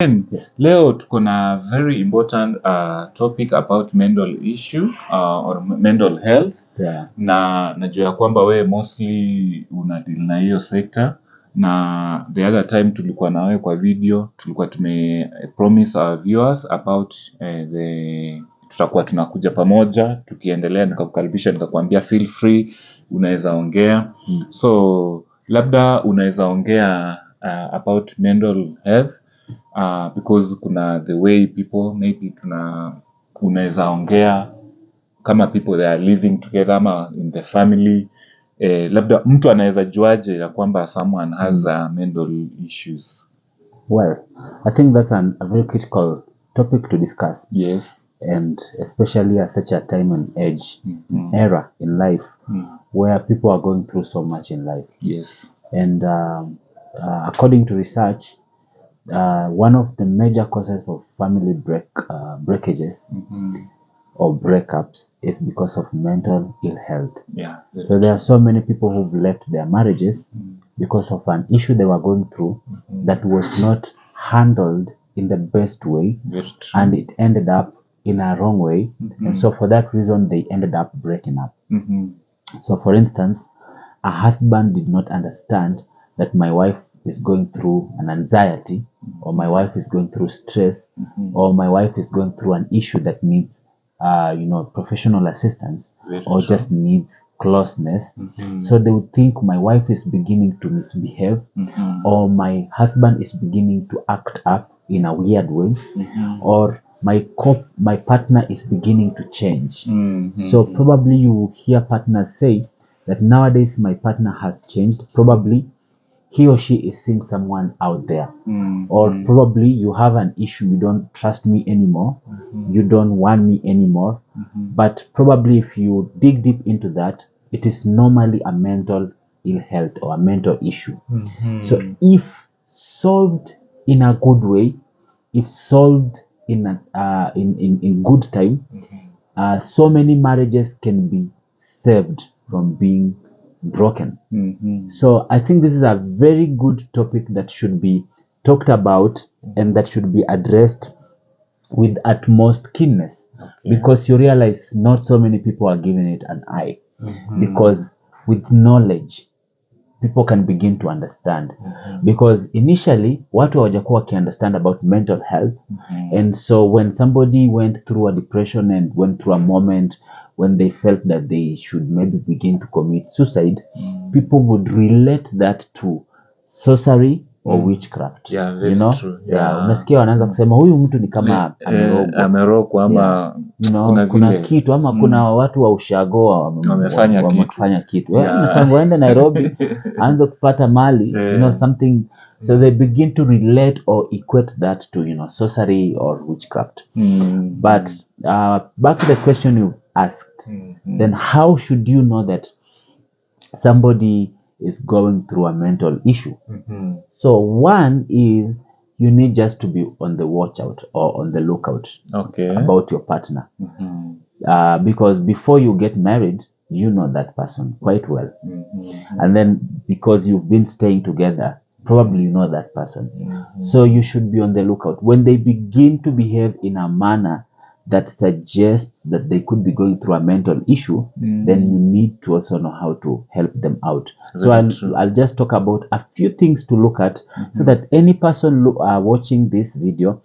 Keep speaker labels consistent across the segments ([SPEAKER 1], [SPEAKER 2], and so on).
[SPEAKER 1] Yes. Leo tuko na very important topic about mental issue or mental health.
[SPEAKER 2] Yeah.
[SPEAKER 1] Na najua ya kwamba wewe mostly unadeal na hiyo sector, na the other time tulikuwa na wewe kwa video, tulikuwa promise our viewers about tutakuwa tunakuja pamoja tukiendelea, nikakukaribisha nikakwambia feel free, unaweza ongea. So labda unaweza ongea about mental health, because kuna the way people maybe unaweza ongea kama people they are living together ama in the family, labda mtu anaweza juaje ya kwamba someone has mental issues?
[SPEAKER 2] Well, I think that's a very critical topic to discuss.
[SPEAKER 1] Yes.
[SPEAKER 2] And especially at such a time and age, era in life, where people are going through so much in life.
[SPEAKER 1] Yes.
[SPEAKER 2] And according to research, one of the major causes of family breakages or breakups is because of mental ill health.
[SPEAKER 1] Yeah.
[SPEAKER 2] So there are so many people who've left their marriages because of an issue they were going through that was not handled in the best way,
[SPEAKER 1] Very true.
[SPEAKER 2] and it ended up in a wrong way. And so for that reason, they ended up breaking up. So for instance, a husband did not understand that my wife is going through an anxiety, or my wife is going through stress, or my wife is going through an issue that needs professional assistance,
[SPEAKER 1] Very
[SPEAKER 2] or
[SPEAKER 1] true.
[SPEAKER 2] just needs closeness. So they would think my wife is beginning to misbehave, or my husband is beginning to act up in a weird way, or my partner is beginning to change. So probably you will hear partners say that nowadays my partner has changed. Probably he or she is seeing someone out there, or probably you have an issue, you don't trust me anymore, you don't want me anymore. But probably if you dig deep into that, it is normally a mental ill health or a mental issue. So if solved in a good way, if solved in good time, so many marriages can be saved from being broken. So I think this is a very good topic that should be talked about and that should be addressed with utmost keenness, because you realize not so many people are giving it an eye, because with knowledge people can begin to understand, because initially watu hawajakuwa understand about mental health. And so when somebody went through a depression and went through a moment when they felt that they should maybe begin to commit suicide, people would relate that to sorcery or witchcraft.
[SPEAKER 1] Yeah, very true. Yeah.
[SPEAKER 2] Unasikia wanaanza kusema huyu mtu ni kama
[SPEAKER 1] amerogwa ama
[SPEAKER 2] kuna kitu ama kuna watu wa ushago wamefanya kitu. Tangu aende Nairobi aanze kupata mali, something. So they begin to relate or equate that to sorcery or witchcraft. But back to the question you asked, then how should you know that somebody is going through a mental issue? So one is you need just to be on the watch out or on the lookout about your partner, because before you get married, you know that person quite well, and then because you've been staying together, probably you know that person. So you should be on the lookout. When they begin to behave in a manner that suggests that they could be going through a mental issue, then you need to also know how to help them out. So I'll just talk about a few things to look at, so that any person watching this video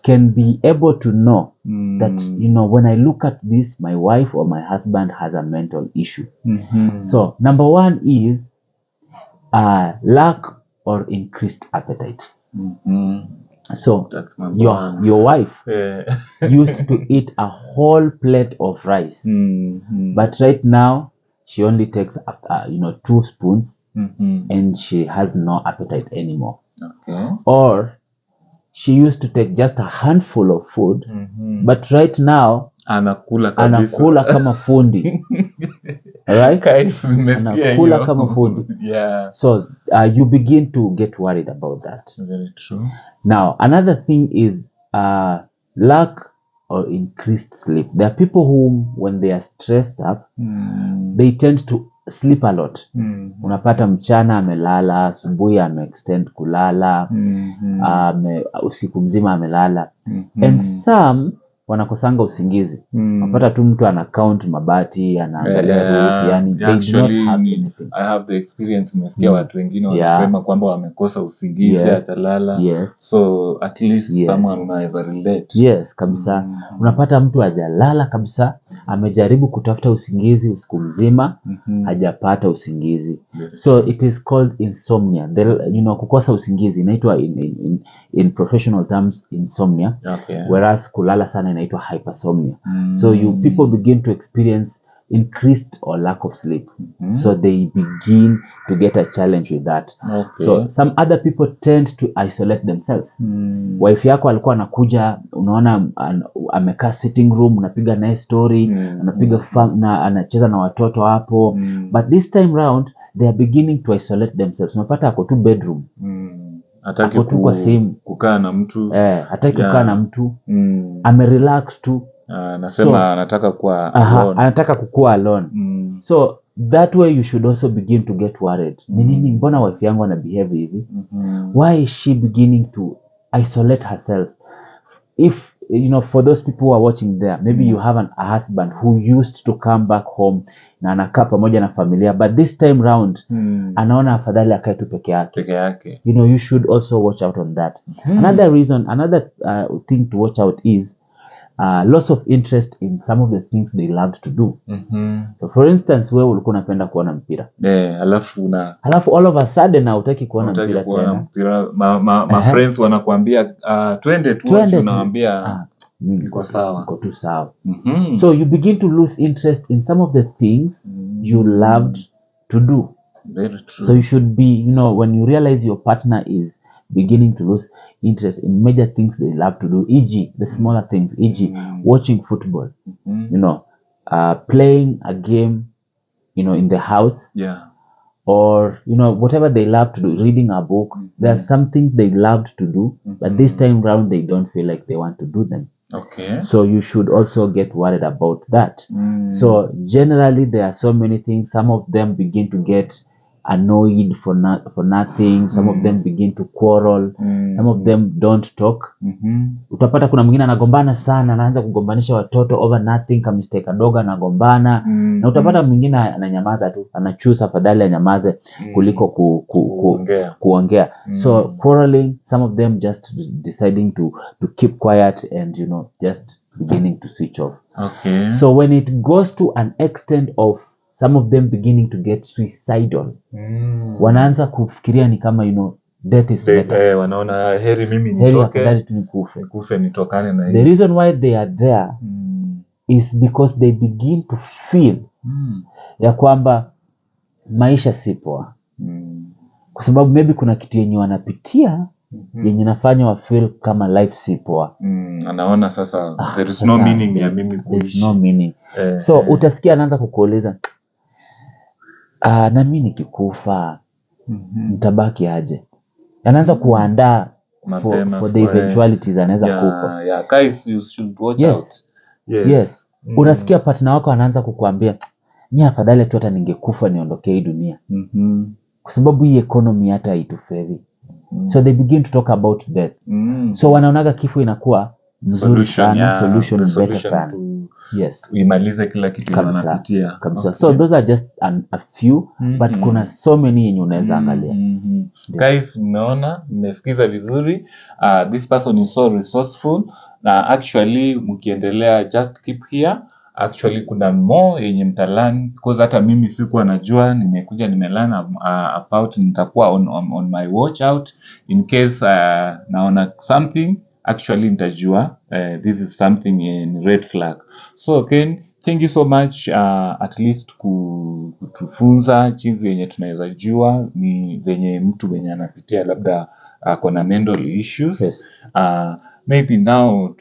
[SPEAKER 2] can be able to know that, when I look at this, my wife or my husband has a mental issue. So number one is lack or increased appetite. So your wife used to eat a whole plate of rice, but right now she only takes 2 spoons, and she has no appetite anymore. Or she used to take just a handful of food, but right now anakula kama fundi. Right? Anakula kama fundi. So you begin to get worried about that.
[SPEAKER 1] Very true.
[SPEAKER 2] Now another thing is lack or increased sleep. There are people who, when they are stressed up, they tend to sleep a lot. Unapata mchana amelala, asubuhi ameextend kulala, usiku mzima amelala. And some wanakosanga usingizi. Unapata tu mtu ana count mabati, anaangalia roof, yani they do not have anything.
[SPEAKER 1] I have the experience, nimesikia watu wengine wanasema kwamba wamekosa usingizi atalala. So at least someone unaweza relate.
[SPEAKER 2] Yes, kabisa. Unapata mtu hajalala kabisa, amejaribu kutafuta usingizi usiku mzima, hajapata usingizi. So it is called insomnia. Kukosa usingizi inaitwa in professional terms insomnia. Whereas kulala sana inaitwa hypersomnia. So people begin to experience increased or lack of sleep. So they begin to get a challenge with that. So some other people tend to isolate themselves. Wife yako alikuwa anakuja, unaona amekaa sitting room, unapiga naye story, anapiga na anacheza na watoto hapo. But this time round they are beginning to isolate themselves. Unapata ako tu bedroom.
[SPEAKER 1] Hataki kukaa na mtu.
[SPEAKER 2] Hataki kukaa na mtu. Amerelax tu.
[SPEAKER 1] Anasema anataka kuwa alone.
[SPEAKER 2] Anataka kukua alone. So that way you should also begin to get worried. Nini mbona wife yangu ana behave hivi? Why is she beginning to isolate herself? If for those people who are watching there, maybe you have a husband who used to come back home na anakaa pamoja na familia, but this time round anaona afadhali akae tu peke yake. You should also watch out on that. Another thing to watch out is loss of interest in some of the things they loved to do. So for instance, wewe ulikuwa unapenda kuona mpira. Alafu all of a sudden hutaki kuona mpira tena.
[SPEAKER 1] My friends wanakuambia twende tu, unawaambia niko sawa.
[SPEAKER 2] Niko tu sawa. So you begin to lose interest in some of the things you loved to do.
[SPEAKER 1] Very true.
[SPEAKER 2] So you should be, when you realize your partner is beginning to lose interest in major things they love to do, e.g. the smaller things, e.g. watching football, playing a game, in the house, or whatever they love to do, reading a book. There are some things they loved to do, but this time round they don't feel like they want to do them. So you should also get worried about that. So generally there are so many things. Some of them begin to get annoyed for nothing. Some of them begin to quarrel. Some of them don't talk. Utapata kuna mwingine anagombana sana, anaanza kugombanisha watoto over nothing, kama mistake kadogo anagombana. Na utapata mwingine ananyamaza tu, anachoose afadhali anyamaze kuliko kuongea. So quarreling, some of them just deciding to keep quiet and just beginning to switch off. So when it goes to an extent of some of them beginning to get suicidal, wanaanza kufikiria ni kama death is better.
[SPEAKER 1] Wanaona heri mimi nitoke, nikufe nitokane na hii.
[SPEAKER 2] The reason why they are there is because they begin to feel ya kwamba maisha si poa. Kwa sababu maybe kuna kitu yenye wanapitia yenye nafanya wa feel kama life si poa.
[SPEAKER 1] Anaona sasa there is no meaning ya mimi kuishi.
[SPEAKER 2] There is no meaning. So utasikia anaanza kukuuliza, na mimi nikikufa nitabaki aje? Anaanza kuandaa for the eventualities anaweza kufa.
[SPEAKER 1] Guys, you should watch out.
[SPEAKER 2] Yes. Unasikia partner wako anaanza kukuambia, mimi afadhali tu hata ningekufa niondoke hii dunia. Kwa sababu hii economy hata haitufavor. So they begin to talk about death. So wanaonaga kifo inakuwa nzuri sana, solution better sana.
[SPEAKER 1] Uimalize kila kitu wanapitia.
[SPEAKER 2] So those are just a few, but kuna so many yenye unaweza angalia.
[SPEAKER 1] Guys, mmesikiza vizuri. This person is so resourceful. Na actually mkiendelea, just keep here. Actually kuna more yenye mtalan, because hata mimi sikuwa najua, nimekuja nimelearn about, nitakuwa on my watch out in case naona something, actually nitajua this is something in red flag. So Ken, thank you so much at least kutufunza jinsi yenye tunaweza jua ni venye mtu venye anapitia labda kuna mental issues. Maybe now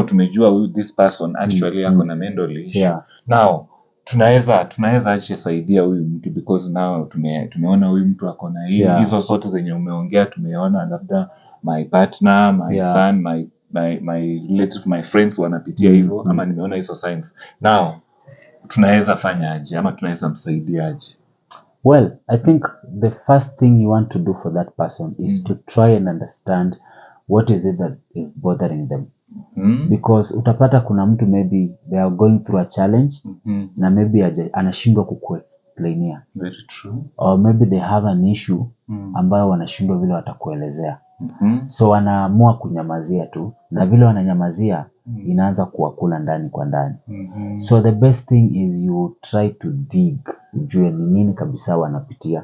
[SPEAKER 1] tumejua this person actually ako na mental issue. Now tunaweza aje saidia huyu mtu, because now tumeona huyu mtu ako na hizo sote zenye umeongea, tumeona labda my partner, my son, my relative, my friends wanapitia hivyo, ama nimeona hizo signs. Now tunaweza fanya aje ama tunaweza msaidia aje?
[SPEAKER 2] Well, I think the first thing you want to do for that person is to try and understand what is it that is bothering them. Because utapata kuna mtu maybe they are going through a challenge na maybe anashindwa kukuexplainia.
[SPEAKER 1] Very true.
[SPEAKER 2] Or maybe they have an issue ambayo wanashindwa vile watakuelezea. So wanaamua kunyamazia tu na vile wananyamazia inaanza kuwakula ndani kwa ndani. So the best thing is you try to dig, ujue ni nini kabisa wanapitia.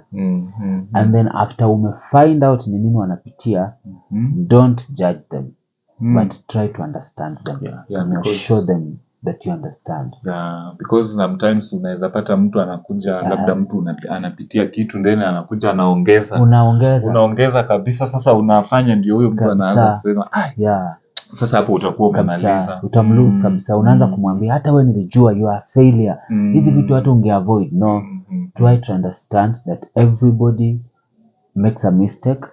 [SPEAKER 2] And then after find out ni nini wanapitia, don't judge them, but try to understand them. And show them that you understand.
[SPEAKER 1] Yeah, because sometimes unaweza pata mtu anakuja labda mtu anapitia kitu ndani anakuja unaongeza kabisa, sasa unafanya ndio huyo mtu anaanza kusema sasa hapo utakuwa umemaliza,
[SPEAKER 2] utamlose kabisa. Unaanza kumwambia hata wewe nilijua you are a failure, hizi vitu hata ungeavoid. No, try to understand that everybody makes a mistake,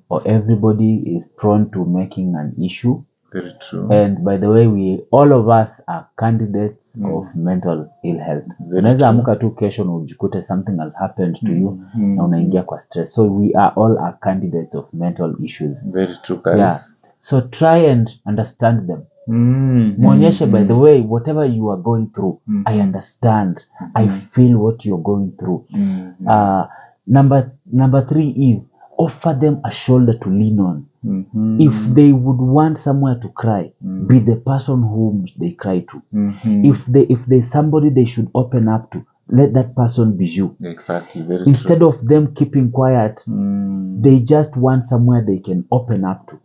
[SPEAKER 2] or everybody is prone to making an issue.
[SPEAKER 1] Very true.
[SPEAKER 2] And by the way, all of us are candidates of mental ill health. Unaweza amka tu kesho na ujikute something has happened to you na unaingia kwa stress. So we are all candidates of mental issues.
[SPEAKER 1] Very true, guys.
[SPEAKER 2] Yeah. So try and understand them. Muonyeshe, by the way, whatever you are going through, I understand. I feel what you're going through. Number 3 is offer them a shoulder to lean on. If they would want somewhere to cry, be the person whom they cry to. If there's somebody they should open up to, let that person be you.
[SPEAKER 1] Exactly. Very
[SPEAKER 2] Instead
[SPEAKER 1] true.
[SPEAKER 2] of them keeping quiet, they just want somewhere they can open up to.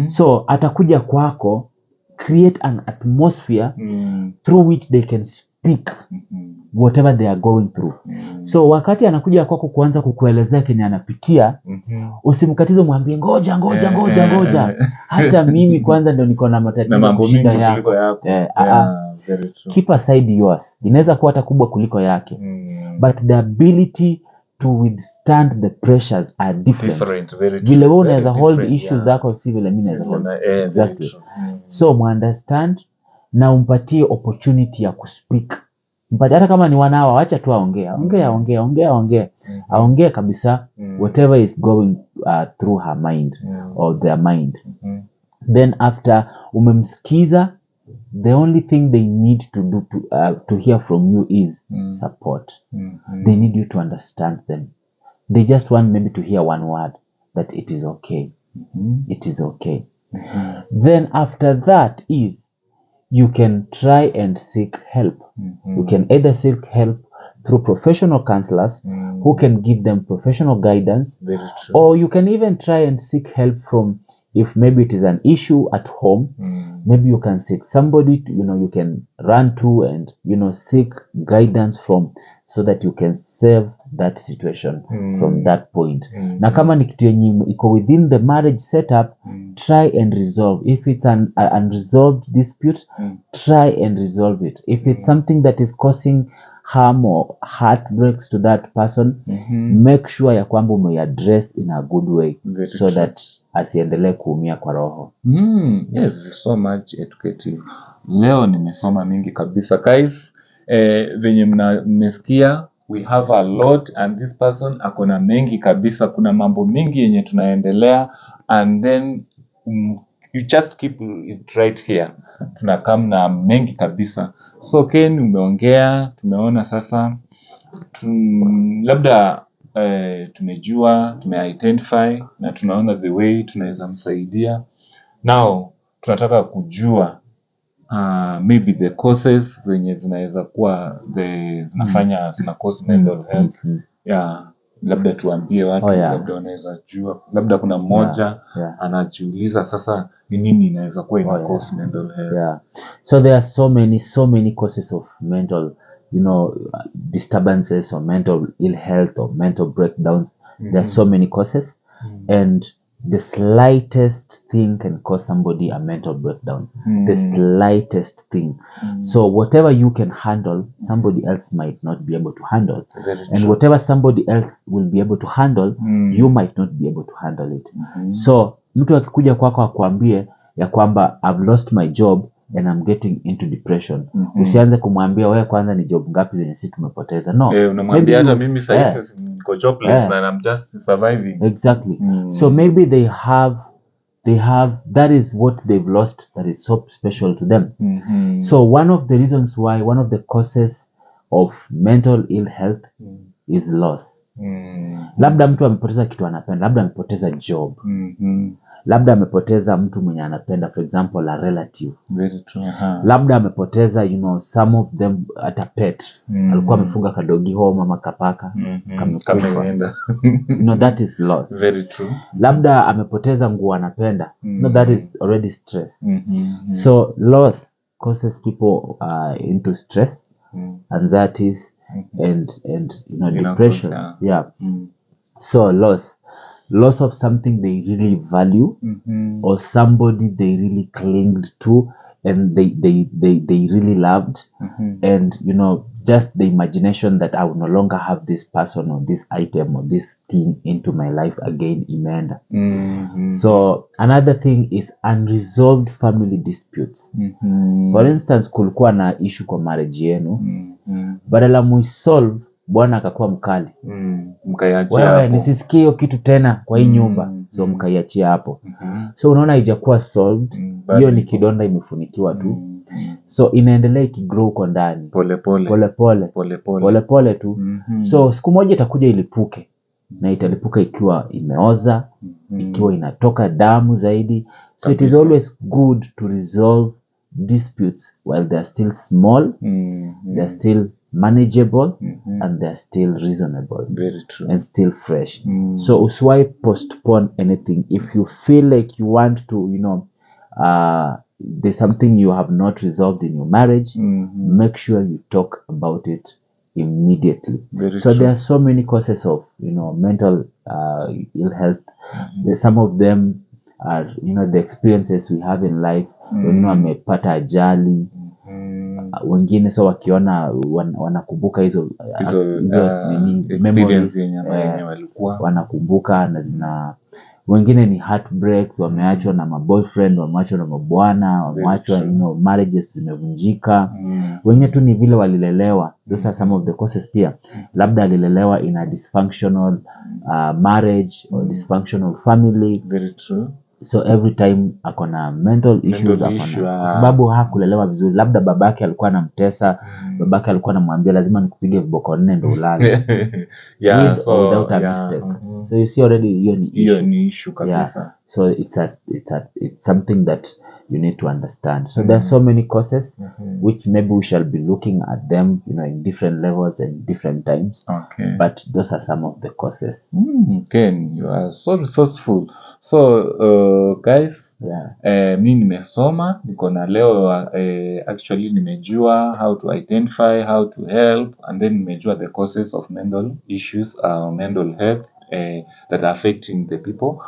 [SPEAKER 2] So atakuja kwako, create an atmosphere through which they can speak whatever they are going through. So wakati anakuja kwako kuanza kukuelezea kenye anapitia, usimkatize, mwambie ngoja. Hata mimi kwanza ndio niko na matatizo kushinda yako.
[SPEAKER 1] Very true.
[SPEAKER 2] Keep aside yours. Inaweza kuwa hata kubwa kuliko yake. But the ability to withstand the pressures are different.
[SPEAKER 1] Very true.
[SPEAKER 2] Vile wewe unaweza hold issues zako si vile mimi naweza hold. Exactly. So understand na umpatie opportunity ya kuspeak. But hata kama ni wanawa, acha tu aongee kabisa whatever is going through her mind or their mind. Then after umemsikiza, the only thing they need to do to hear from you is support. They need you to understand them. They just want maybe to hear one word, that it is okay. It is okay. Then after that is you can try and seek help. You can either seek help through professional counselors who can give them professional guidance.
[SPEAKER 1] Very true.
[SPEAKER 2] Or you can even try and seek help from, if maybe it is an issue at home, maybe you can seek somebody you can run to and seek guidance from, so that you can save that situation from that point. Na kama ni kitu yenye iko within the marriage setup, try and resolve. If it's an unresolved dispute, try and resolve it. If it's something that is causing harm or heartbreaks to that person, make sure ya kwamba umeaddress in a good way.
[SPEAKER 1] Very
[SPEAKER 2] so
[SPEAKER 1] true.
[SPEAKER 2] That asiendelee kuumia kwa roho.
[SPEAKER 1] Yes, so much educative. Leo nimesoma mingi kabisa guys. Venye mmesikia, we have a lot and this person akona mengi kabisa. Kuna mambo mingi yenye tunaendelea, and then you just keep it right here. Tunakam na mengi kabisa. So Ken, umeongea, tumeona sasa labda tumejua, tumeidentify na tunaona the way tunaweza msaidia. Now tunataka kujua maybe the causes zenye zinaweza kuwa zinafanya zina cause mental health. Labda tuambie watu, labda wanaweza jua, labda kuna mmoja anajiuliza sasa ni nini inaweza kuwa ina cause mental health.
[SPEAKER 2] So there are so many causes of mental disturbances or mental ill health or mental breakdowns. There are so many causes, and the slightest thing can cause somebody a mental breakdown. The slightest thing. So whatever you can handle, somebody else might not be able to handle. And whatever somebody else will be able to handle, you might not be able to handle it. So mtu akikuja kwako akwambie ya kwamba I've lost my job, and I'm getting into depression. Usianze kumwambia wewe kwanza ni job ngapi zenye sisi tumepoteza. No.
[SPEAKER 1] Unamwambia hata mimi sasa niko jobless na I'm just surviving.
[SPEAKER 2] Exactly. So maybe they have that is what they've lost that is so special to them. So one of the reasons why, one of the causes of mental ill health is loss. Labda mtu amepoteza kitu anapenda, labda amepoteza job, labda amepoteza mtu mwenye anapenda, for example a relative.
[SPEAKER 1] Very true.
[SPEAKER 2] Labda amepoteza some of them at a pet. Alikuwa amefunga kadogi home ama kapaka
[SPEAKER 1] kameenda.
[SPEAKER 2] That is loss.
[SPEAKER 1] Very true.
[SPEAKER 2] Labda amepoteza nguo anapenda. That is already stress. So loss causes people into stress, anxieties, and depression. So loss of something they really value, or somebody they really clinged to and they really loved, and just the imagination that I will no longer have this person or this item or this thing into my life again imeenda. So another thing is unresolved family disputes. For instance, kulikuwa na issue kwa marriage yenu, badala muisolve bwana akakuwa mkali,
[SPEAKER 1] mkaiachia
[SPEAKER 2] wewe nisisikie hiyo kitu tena kwa hii nyumba, so mkaiachia hapo. So unaona haijakuwa solved, hiyo ni kidonda imefunikiwa tu. So inaendelea ikigrow huko ndani pole pole tu. So siku moja itakuja ilipuke, na italipuka ikiwa imeoza, ikiwa inatoka damu zaidi. So it is always good to resolve disputes while they are still small, they are still manageable, and they are still reasonable.
[SPEAKER 1] Very true.
[SPEAKER 2] And still fresh. So usiwahi postpone anything. If you feel like you want to, there's something you have not resolved in your marriage, make sure you talk about it immediately.
[SPEAKER 1] Very
[SPEAKER 2] so
[SPEAKER 1] true.
[SPEAKER 2] There are so many causes of mental ill health. Some of them are the experiences we have in life. Wengine wamepata ajali, wengine so wakiona wanakumbuka hizo
[SPEAKER 1] memories yenye walikuwa
[SPEAKER 2] wanakumbuka, na wengine ni heartbreaks, wameachwa na maboyfriend, wameachwa na mabwana, wameachwa marriages zimevunjika. Wengine tu ni vile walilelewa. Those are some of the causes pia. Labda alilelewa in a dysfunctional marriage or dysfunctional family.
[SPEAKER 1] Very true.
[SPEAKER 2] So every time akona mental issues, sababu hakulelewa vizuri. Labda babake alikuwa anamtesa, babake alikuwa anamwambia lazima nikupige viboko 4 ndio ulale. Without a mistake. So you see already hiyo
[SPEAKER 1] ni issue kabisa.
[SPEAKER 2] So it's something that you need to understand. So there are so many causes which maybe we shall be looking at them in different levels and different times.
[SPEAKER 1] Okay.
[SPEAKER 2] But those are some of the causes.
[SPEAKER 1] Ken, you are so resourceful. So guys, mi nimesoma, niko na leo actually nimejua how to identify, how to help, and then nimejua the causes of mental issues, mental health that are affecting the people.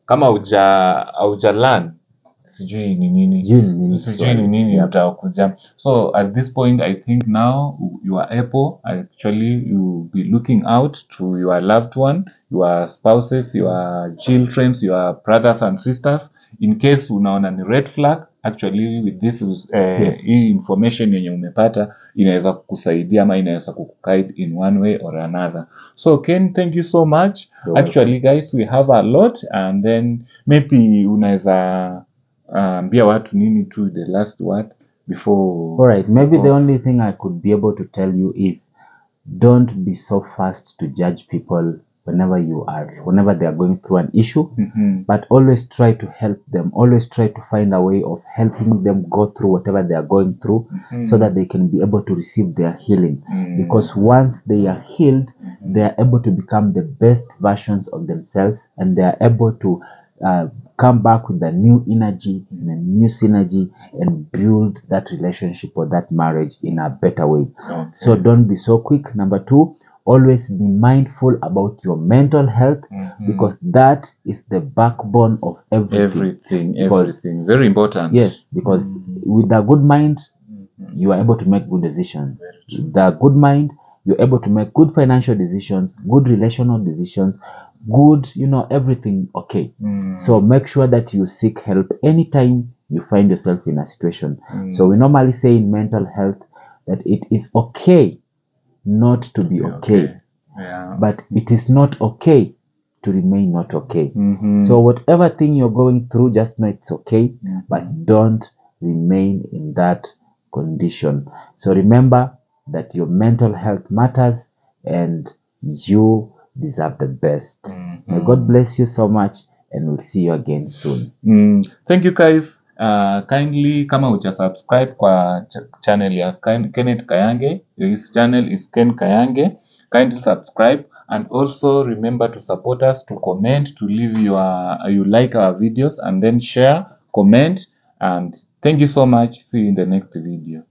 [SPEAKER 1] Kama hauja learn sijui ni nini utakuja. So at this point I think now you are able, actually you be looking out to your loved one, your spouses, your children, your brothers and sisters, in case unaona ni red flag. Actually with this hii information yenye umepata inaweza kukusaidia ama inaweza kukuguide in one way or another. So Ken, thank you so much. Actually guys, we have a lot, and then maybe unaweza ambia watu nini to the last word before.
[SPEAKER 2] All right, maybe the only thing I could be able to tell you is don't be so fast to judge people whenever they are going through an issue, but always try to help them. Always try to find a way of helping them go through whatever they are going through, so that they can be able to receive their healing. Because once they are healed, they are able to become the best versions of themselves, and they are able to come back with a new energy and a new synergy and build that relationship or that marriage in a better way.
[SPEAKER 1] Okay.
[SPEAKER 2] So don't be so quick. Number 2, always be mindful about your mental health, because that is the backbone of everything.
[SPEAKER 1] Everything. Very important.
[SPEAKER 2] Yes, because with a good mind, you are able to make good decisions. With a good mind, you're able to make good financial decisions, good relational decisions, good, everything okay. So make sure that you seek help anytime you find yourself in a situation. So we normally say in mental health that it is okay not to be okay.
[SPEAKER 1] Yeah.
[SPEAKER 2] But it is not okay to remain not okay. So whatever thing you're going through, just know it's okay, but don't remain in that condition. So remember that your mental health matters and you deserve the best. May God bless you so much, and we'll see you again soon.
[SPEAKER 1] Thank you guys. Kindly kama uja subscribe kwa channel ya Kenneth Kayange. His channel is Ken Kayange. Kindly subscribe, and also remember to support us, to comment, to leave you like our videos, and then share, comment, and thank you so much. See you in the next video.